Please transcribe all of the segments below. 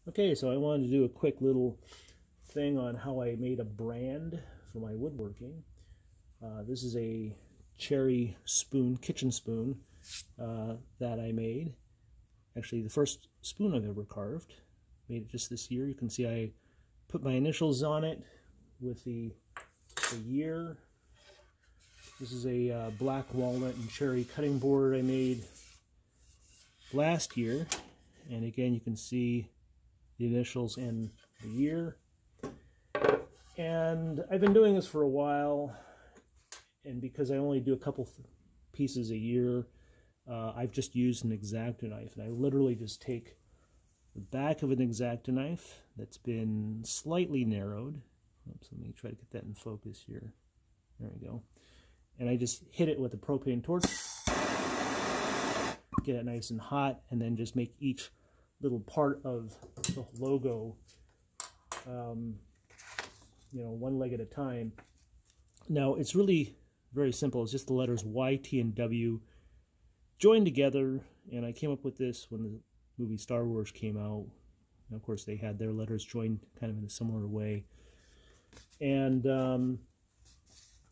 Okay, so I wanted to do a quick little thing on how I made a brand for my woodworking. This is a cherry spoon, kitchen spoon, that I made. Actually, the first spoon I've ever carved. Made it just this year. You can see I put my initials on it with the year. This is a black walnut and cherry cutting board I made last year. And again, you can see the initials and the year. And I've been doing this for a while, and because I only do a couple pieces a year, I've just used an X-Acto knife, and I literally just take the back of an X-Acto knife that's been slightly narrowed. Oops, let me try to get that in focus here. There we go. And I just hit it with a propane torch, get it nice and hot, and then just make each little part of the logo, you know, one leg at a time. Now, it's really very simple. It's just the letters Y, T, and W joined together, and I came up with this when the movie Star Wars came out. And of course, they had their letters joined kind of in a similar way. And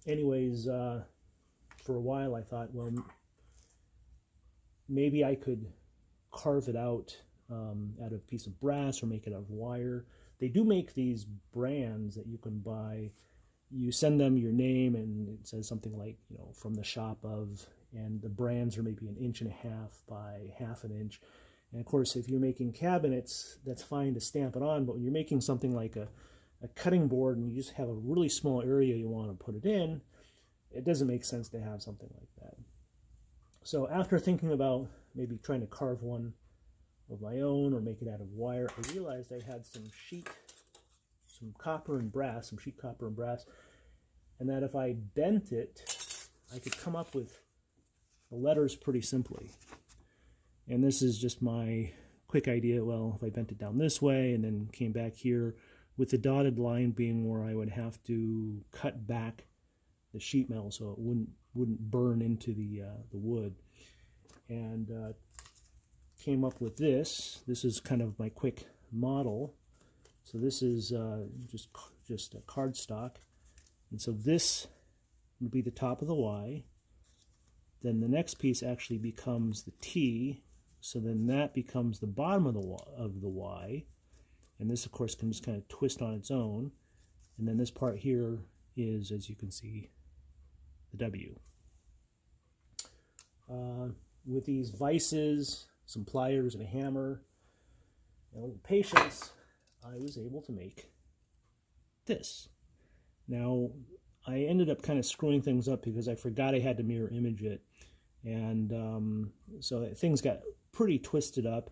anyways, for a while I thought, well, maybe I could carve it out of a piece of brass or make it out of wire. They do make these brands that you can buy. You send them your name and it says something like, you know, from the shop of, and the brands are maybe 1.5 inches by 1/2 inch. And of course, if you're making cabinets, that's fine to stamp it on, but when you're making something like a cutting board and you just have a really small area you want to put it in, it doesn't make sense to have something like that. So after thinking about maybe trying to carve one of my own or make it out of wire, I realized I had some sheet copper and brass, and that if I bent it, I could come up with the letters pretty simply. And this is just my quick idea. Well, if I bent it down this way and then came back here, with the dotted line being where I would have to cut back the sheet metal so it wouldn't burn into the wood. And came up with this. This is kind of my quick model. So this is just a cardstock, and so this would be the top of the Y. Then the next piece actually becomes the T. So then that becomes the bottom of the Y, and this of course can just kind of twist on its own. And then this part here is, as you can see, the W. With these vices, some pliers and a hammer, and a little patience, I was able to make this. Now, I ended up kind of screwing things up because I forgot I had to mirror image it, and so things got pretty twisted up.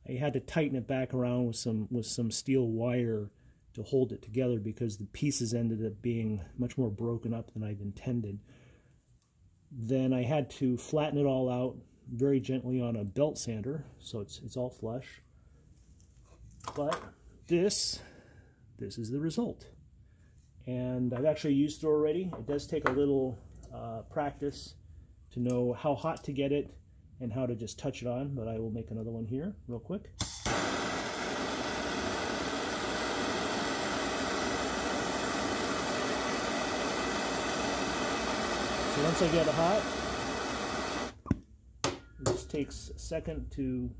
I had to tighten it back around with some steel wire to hold it together because the pieces ended up being much more broken up than I'd intended. Then I had to flatten it all out very gently on a belt sander, so it's all flush. But this is the result, and I've actually used it already. It does take a little practice to know how hot to get it and how to just touch it on, but I will make another one here real quick. So once I get it hot, it just takes a second to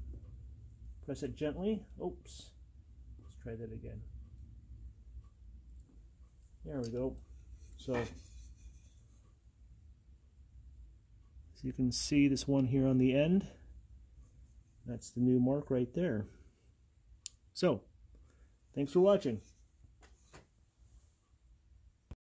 press it gently. Oops. Let's try that again. There we go. So you can see this one here on the end. That's the new mark right there. So, thanks for watching.